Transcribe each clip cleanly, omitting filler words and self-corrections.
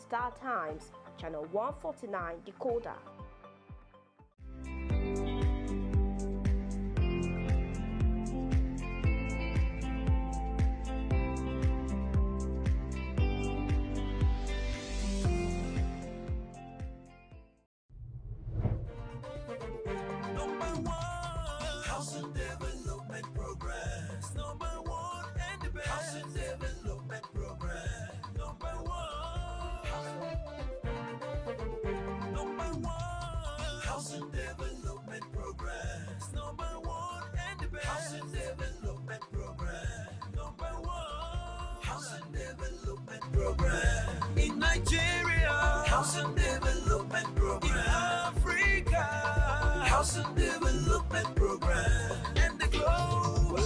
Star Times, channel 149 decoder. Housing Development Progress. Number one and the best. Housing Development Progress. Number one. Number one. Housing Development Progress. Number one and the best. Housing Development Progress. Number one. Housing Development Progress. In Nigeria. Housing Development Progress. In Africa. Housing Development Program and the globe.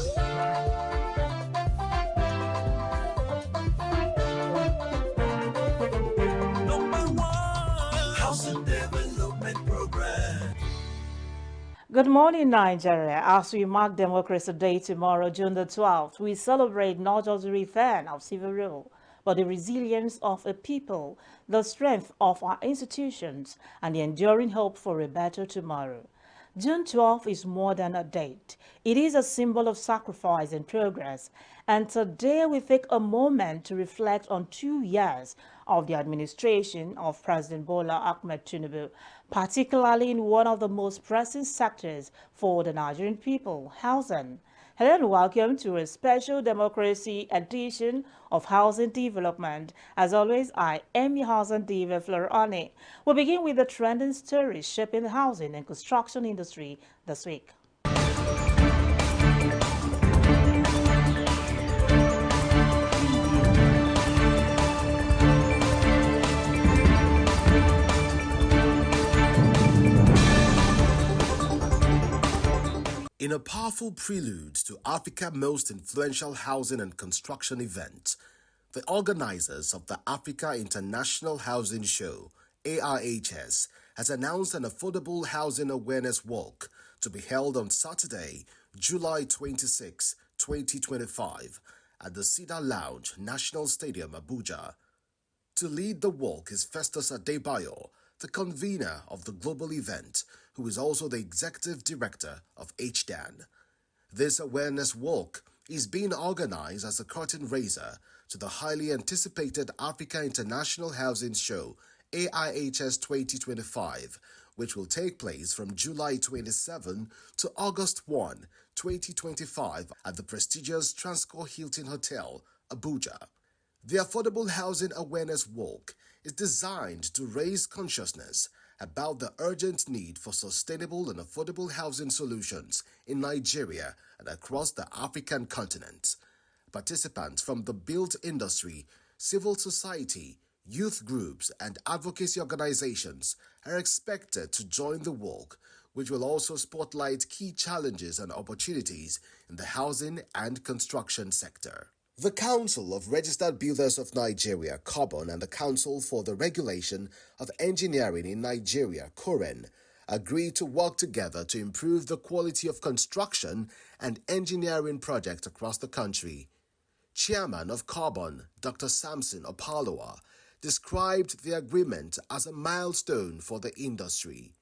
Number one, Housing Development Program. Good morning, Nigeria. As we mark Democracy Day tomorrow, June the 12th, we celebrate not just the return of civil rule, but the resilience of a people, the strength of our institutions, and the enduring hope for a better tomorrow. June 12th is more than a date. It is a symbol of sacrifice and progress. And today we take a moment to reflect on 2 years of the administration of President Bola Ahmed Tinubu, particularly in one of the most pressing sectors for the Nigerian people, housing. Hello and welcome to a special democracy edition of Housing Development. As always, I am your housing diva, Flora. We'll begin with the trending stories shaping the housing and construction industry this week. In a powerful prelude to Africa's most influential housing and construction event, the organizers of the Africa International Housing Show, AIHS, has announced an affordable housing awareness walk to be held on Saturday, July 26, 2025, at the Cedar Lounge, National Stadium, Abuja. To lead the walk is Festus Adebayo, the convener of the global event, who is also the executive director of HDAN. This awareness walk is being organized as a curtain raiser to the highly anticipated Africa International Housing Show, AIHS 2025, which will take place from July 27 to August 1, 2025 at the prestigious Transcorp Hilton Hotel, Abuja. The Affordable Housing Awareness Walk is designed to raise consciousness about the urgent need for sustainable and affordable housing solutions in Nigeria and across the African continent. Participants from the built industry, civil society, youth groups, and advocacy organizations are expected to join the walk, which will also spotlight key challenges and opportunities in the housing and construction sector. The Council of Registered Builders of Nigeria, COBON, and the Council for the Regulation of Engineering in Nigeria, COREN, agreed to work together to improve the quality of construction and engineering projects across the country. Chairman of COBON, Dr. Samson Opaloa, described the agreement as a milestone for the industry.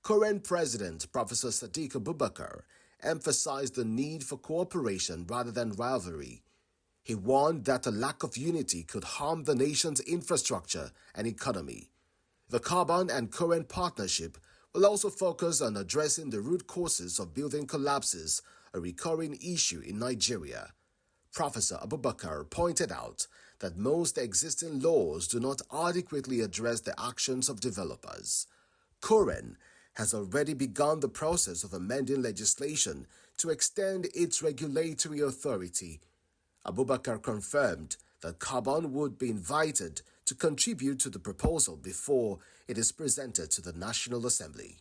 COREN President Professor Sadiq Abubakar emphasized the need for cooperation rather than rivalry. He warned that a lack of unity could harm the nation's infrastructure and economy. The COBON and COREN partnership will also focus on addressing the root causes of building collapses, a recurring issue in Nigeria. Professor Abubakar pointed out that most existing laws do not adequately address the actions of developers. COREN has already begun the process of amending legislation to extend its regulatory authority. Abubakar confirmed that COBON would be invited to contribute to the proposal before it is presented to the National Assembly.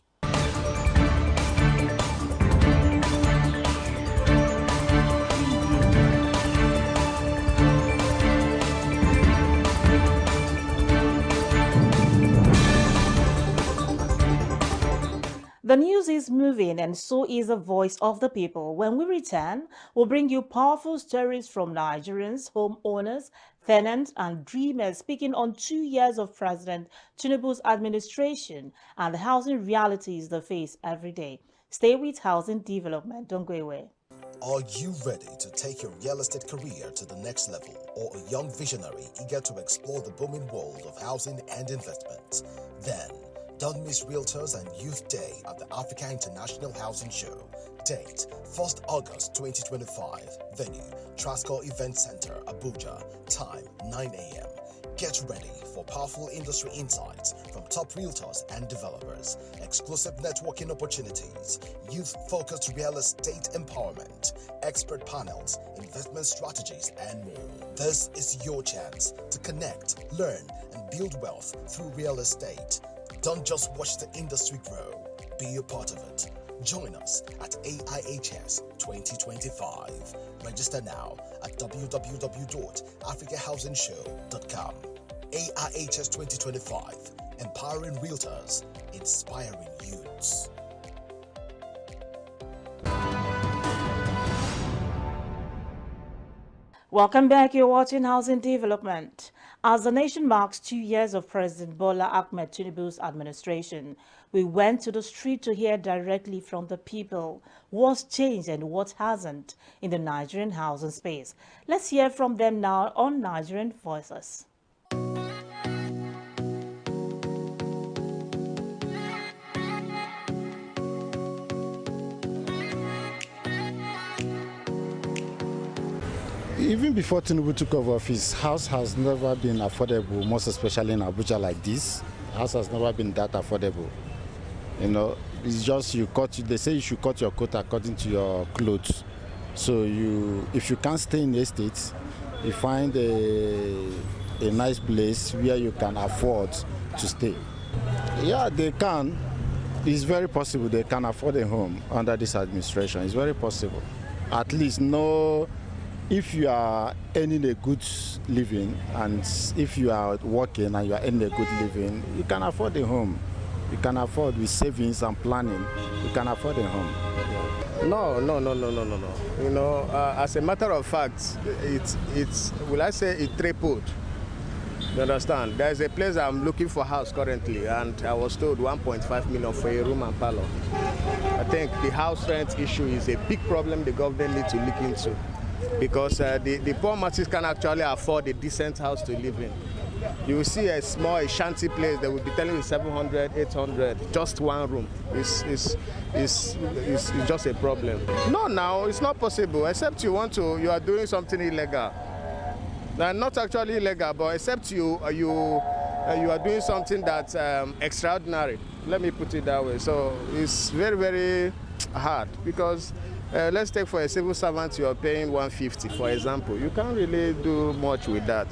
The news is moving, and so is the voice of the people. When we return, we'll bring you powerful stories from Nigerians, homeowners, tenants and dreamers speaking on 2 years of President Tinubu's administration and the housing realities they face every day. Stay with Housing Development. Don't go away. Are you ready to take your real estate career to the next level, or a young visionary eager to explore the booming world of housing and investment? Then, don't miss Realtors and Youth Day at the Africa International Housing Show. Date 1st August 2025. Venue Trasco Event Center, Abuja. Time 9 a.m. Get ready for powerful industry insights from top realtors and developers, exclusive networking opportunities, youth-focused real estate empowerment, expert panels, investment strategies, and more. This is your chance to connect, learn, and build wealth through real estate. Don't just watch the industry grow, be a part of it. Join us at AIHS 2025. Register now at www.africahousingshow.com. AIHS 2025, empowering realtors, inspiring youths. Welcome back. You're watching Housing Development. As the nation marks 2 years of President Bola Ahmed Tinubu's administration, we went to the street to hear directly from the people what's changed and what hasn't in the Nigerian housing space. Let's hear from them now on Nigerian Voices. Even before Tinubu took over office, house has never been affordable, most especially in Abuja like this. House has never been that affordable. You know, it's just they say you should cut your coat according to your clothes. So if you can't stay in the estate, you find a nice place where you can afford to stay. Yeah, they can. It's very possible they can afford a home under this administration. It's very possible. At least if you are earning a good living and if you are working and you are earning a good living, you can afford a home. You can afford with savings and planning. You can afford a home. No. You know, as a matter of fact, it's will I say it tripled. You understand? There is a place I'm looking for house currently, and I was told 1.5 million for a room and parlor. I think the house rent issue is a big problem the government needs to look into, because the poor masses can actually afford a decent house to live in. You will see a shanty place, they will be telling you 700, 800, just one room. It's just a problem. No, now it's not possible, except you are doing something illegal. Not actually illegal, but except you are doing something that's extraordinary. Let me put it that way. So it's very, very hard, because let's take for a civil servant, you are paying 150, for example. You can't really do much with that.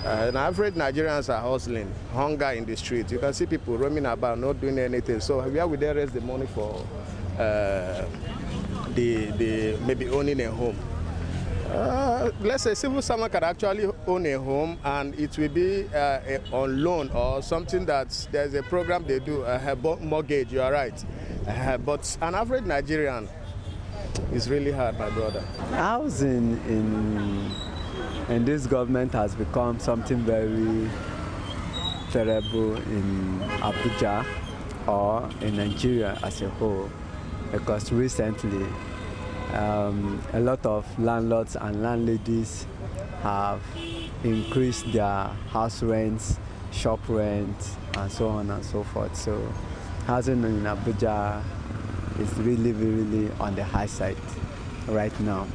And average Nigerians are hustling, hunger in the street. You can see people roaming about, not doing anything. So where would they raise the money for maybe owning a home? Let's say civil servant can actually own a home, and it will be on loan or something that there's a program they do, mortgage, you are right. But an average Nigerian is really hard, my brother. Housing in this government has become something very terrible in Abuja or in Nigeria as a whole, because recently a lot of landlords and landladies have increased their house rents, shop rents, and so on and so forth. So housing in Abuja is really, really on the high side right now.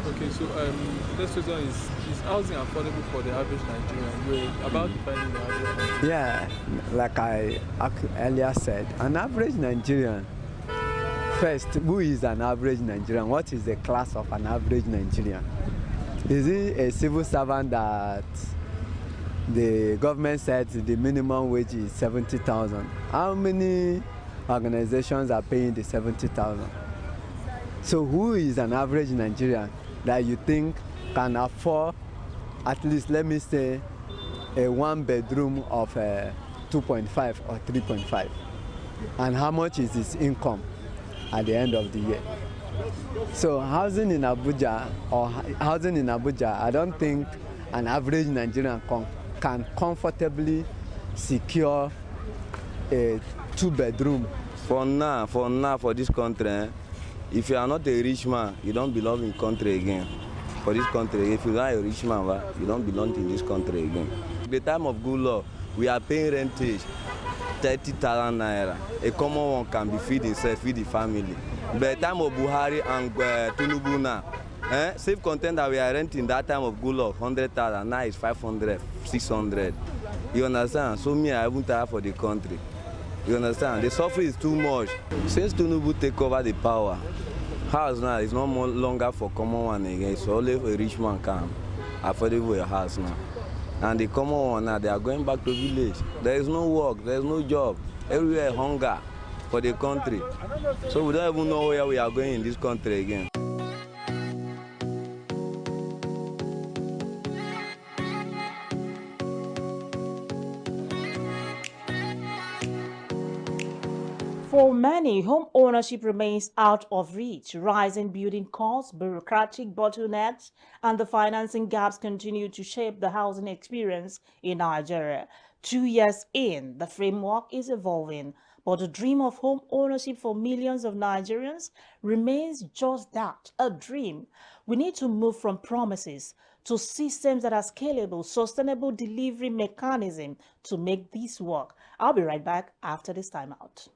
Okay, so this question is housing affordable for the average Nigerian? You're about defining the average Nigerian. Yeah, like I earlier said, an average Nigerian. First, who is an average Nigerian? What is the class of an average Nigerian? Is he a civil servant that the government said the minimum wage is 70,000? How many organizations are paying the 70,000? So who is an average Nigerian that you think can afford at least, let me say, a one bedroom of 2.5 or 3.5? And how much is his income at the end of the year? So housing in Abuja, I don't think an average Nigerian can comfortably secure a 2-bedroom. For now, for this country, if you are not a rich man, you don't belong in country again. For this country, if you are a rich man, you don't belong in this country again. The time of good law, we are paying rentage, 30,000 naira. A common one can be feed himself, feed the family. But the time of Buhari and Tinubu now, safe content that we are renting that time of good law, 100,000, now it's 500, 600. You understand? So me, I won't have for the country. You understand? The suffering is too much. Since Tinubu take over the power, house now is no more longer for common one again. It's only a rich man can affordable a house now. And the common one now, they are going back to village. There is no work, there is no job. Everywhere hunger for the country. So we don't even know where we are going in this country again. For many, home ownership remains out of reach. Rising building costs, bureaucratic bottlenecks, and the financing gaps continue to shape the housing experience in Nigeria. 2 years in, the framework is evolving, but the dream of home ownership for millions of Nigerians remains just that, a dream. We need to move from promises to systems that are scalable, sustainable delivery mechanism to make this work. I'll be right back after this timeout.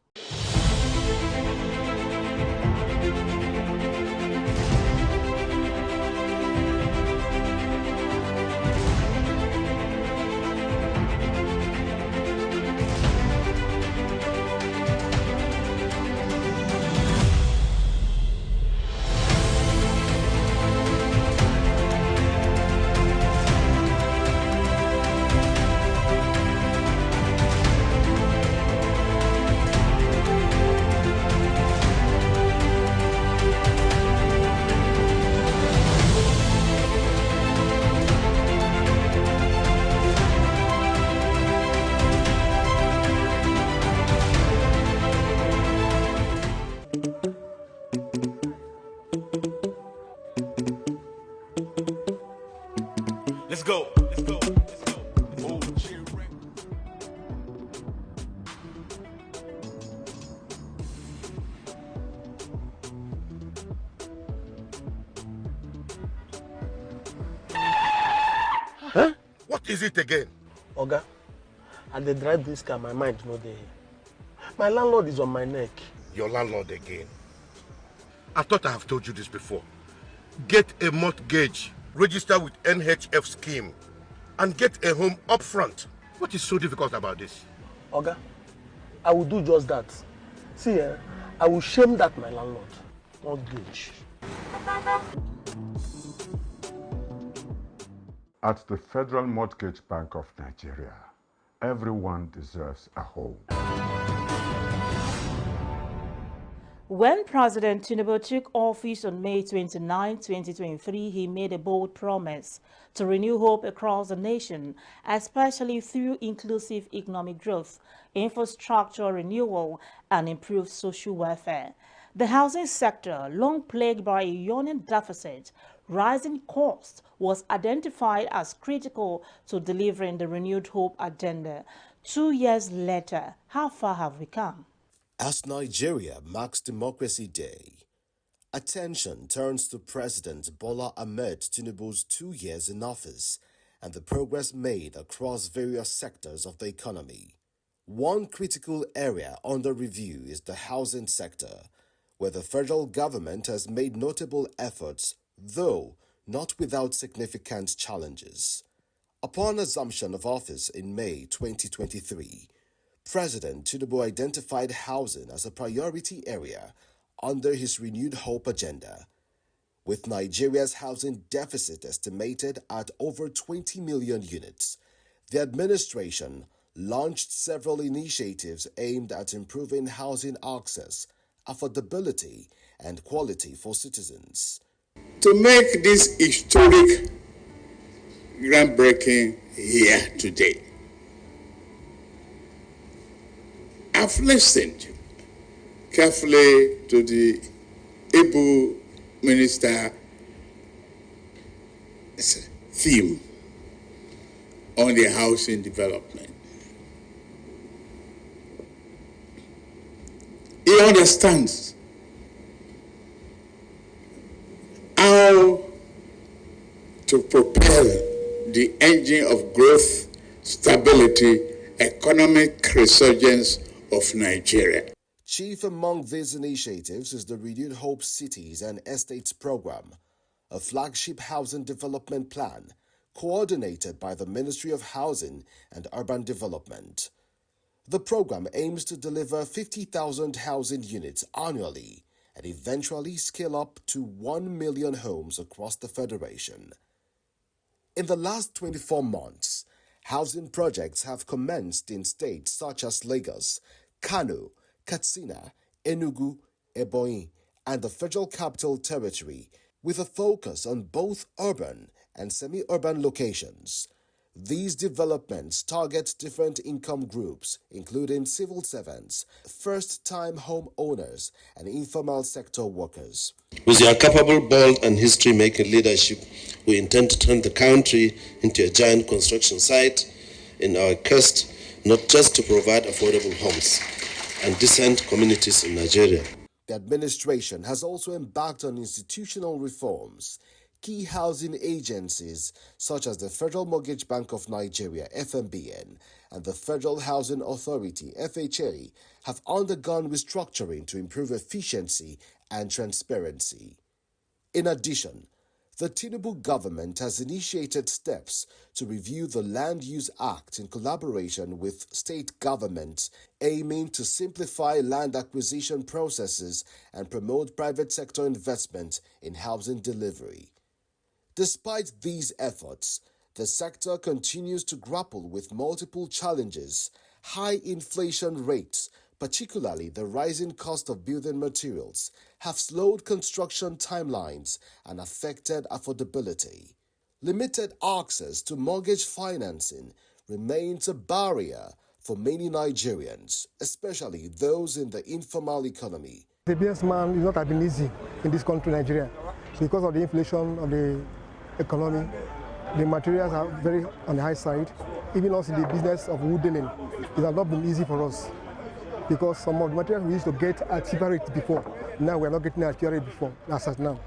Let's go. Huh? What is it again? Oga, at the drive this car, my mind no dey. My landlord is on my neck. Your landlord again? I thought I have told you this before. Get a mortgage, register with NHF scheme, and get a home up front. What is so difficult about this? Oga, I will do just that. See, I will shame that my landlord. Mortgage. At the Federal Mortgage Bank of Nigeria, everyone deserves a home. When President Tinubu took office on May 29, 2023, he made a bold promise to renew hope across the nation, especially through inclusive economic growth, infrastructure renewal, and improved social welfare. The housing sector, long plagued by a yawning deficit, rising costs, was identified as critical to delivering the renewed hope agenda. 2 years later, how far have we come? As Nigeria marks Democracy Day, attention turns to President Bola Ahmed Tinubu's 2 years in office and the progress made across various sectors of the economy. One critical area under review is the housing sector, where the federal government has made notable efforts, though not without significant challenges. Upon assumption of office in May 2023, President Tinubu identified housing as a priority area under his renewed hope agenda. With Nigeria's housing deficit estimated at over 20 million units, the administration launched several initiatives aimed at improving housing access, affordability, and quality for citizens. To make this historic groundbreaking here today, I've listened carefully to the able minister's theme on the housing development. He understands how to propel the engine of growth, stability, economic resurgence of Nigeria. Chief among these initiatives is the Renewed Hope Cities and Estates Program, a flagship housing development plan coordinated by the Ministry of Housing and Urban Development. The program aims to deliver 50,000 housing units annually and eventually scale up to 1 million homes across the Federation. In the last 24 months, housing projects have commenced in states such as Lagos, Kano, Katsina, Enugu, Ebonyi, and the Federal Capital Territory, with a focus on both urban and semi-urban locations. These developments target different income groups, including civil servants, first-time home owners, and informal sector workers. With your capable, bold, and history-making leadership, we intend to turn the country into a giant construction site in our quest not just to provide affordable homes and decent communities in Nigeria. The administration has also embarked on institutional reforms. Key housing agencies such as the Federal Mortgage Bank of Nigeria, FMBN, and the Federal Housing Authority, FHA, have undergone restructuring to improve efficiency and transparency. In addition, the Tinubu government has initiated steps to review the Land Use Act in collaboration with state governments, aiming to simplify land acquisition processes and promote private sector investment in housing delivery. Despite these efforts, the sector continues to grapple with multiple challenges. High inflation rates, particularly the rising cost of building materials, have slowed construction timelines and affected affordability. Limited access to mortgage financing remains a barrier for many Nigerians, especially those in the informal economy. The businessman is not have been easy in this country, Nigeria, because of the inflation of the economy. The materials are very on the high side. Even us in the business of wood dealing, it has not been easy for us because some of the materials we used to get at cheaper rates before, now we are not getting at cheaper rate before, as of now.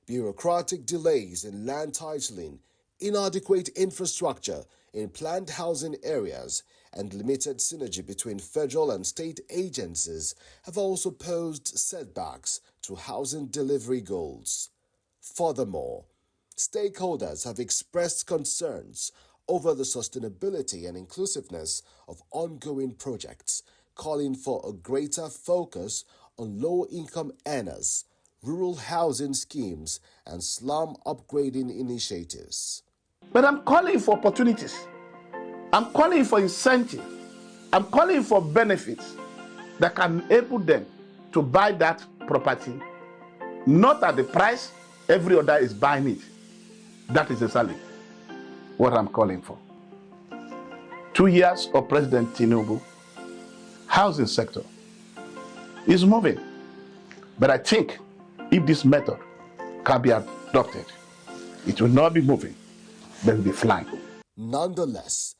Bureaucratic delays in land titling, inadequate infrastructure in planned housing areas, and limited synergy between federal and state agencies have also posed setbacks to housing delivery goals. Furthermore, stakeholders have expressed concerns over the sustainability and inclusiveness of ongoing projects, calling for a greater focus on low-income earners, rural housing schemes, and slum upgrading initiatives. But I'm calling for opportunities. I'm calling for incentive. I'm calling for benefits that can enable them to buy that property, not at the price every other is buying it. That is exactly what I'm calling for. 2 years of President Tinubu, housing sector is moving. But I think if this method can be adopted, it will not be moving, but will be flying. Nonetheless,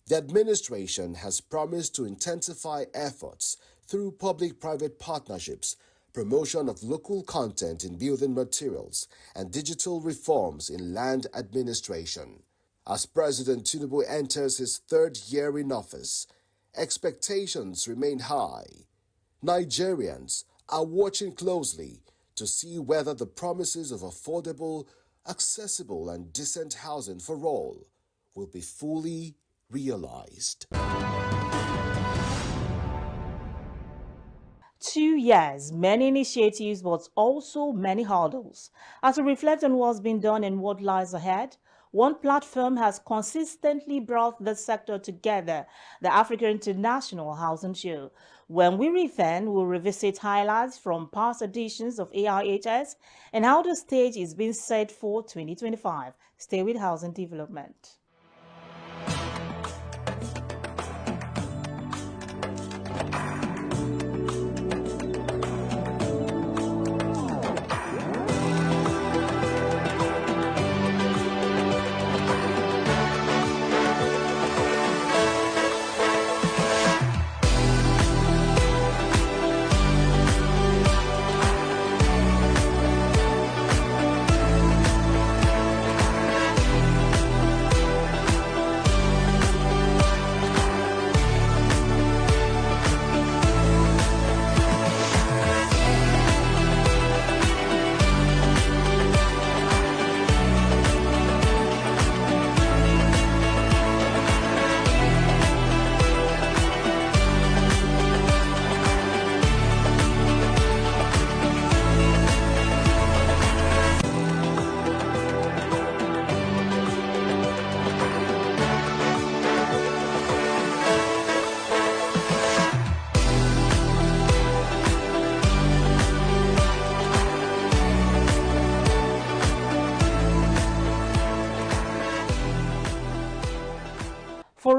the administration has promised to intensify efforts through public-private partnerships, promotion of local content in building materials, and digital reforms in land administration. As President Tinubu enters his third year in office, expectations remain high. Nigerians are watching closely to see whether the promises of affordable, accessible, and decent housing for all will be fully realized. 2 years, many initiatives, but also many hurdles. As we reflect on what's been done and what lies ahead, one platform has consistently brought the sector together, the Africa International Housing Show. When we return, we'll revisit highlights from past editions of AIHS and how the stage is being set for 2025. Stay with Housing Development.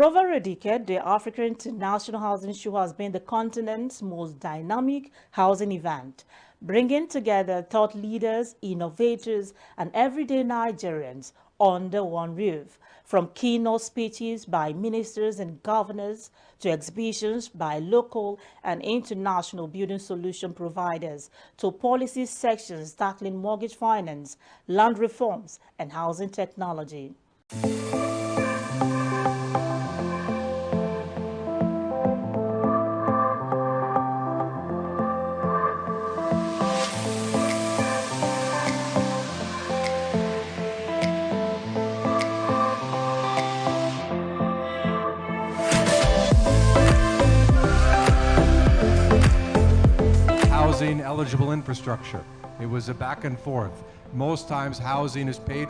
For over a decade, the Africa International Housing Show has been the continent's most dynamic housing event, bringing together thought leaders, innovators, and everyday Nigerians under one roof. From keynote speeches by ministers and governors to exhibitions by local and international building solution providers to policy sections tackling mortgage finance, land reforms, and housing technology. Eligible infrastructure. It was a back and forth. Most times housing is paid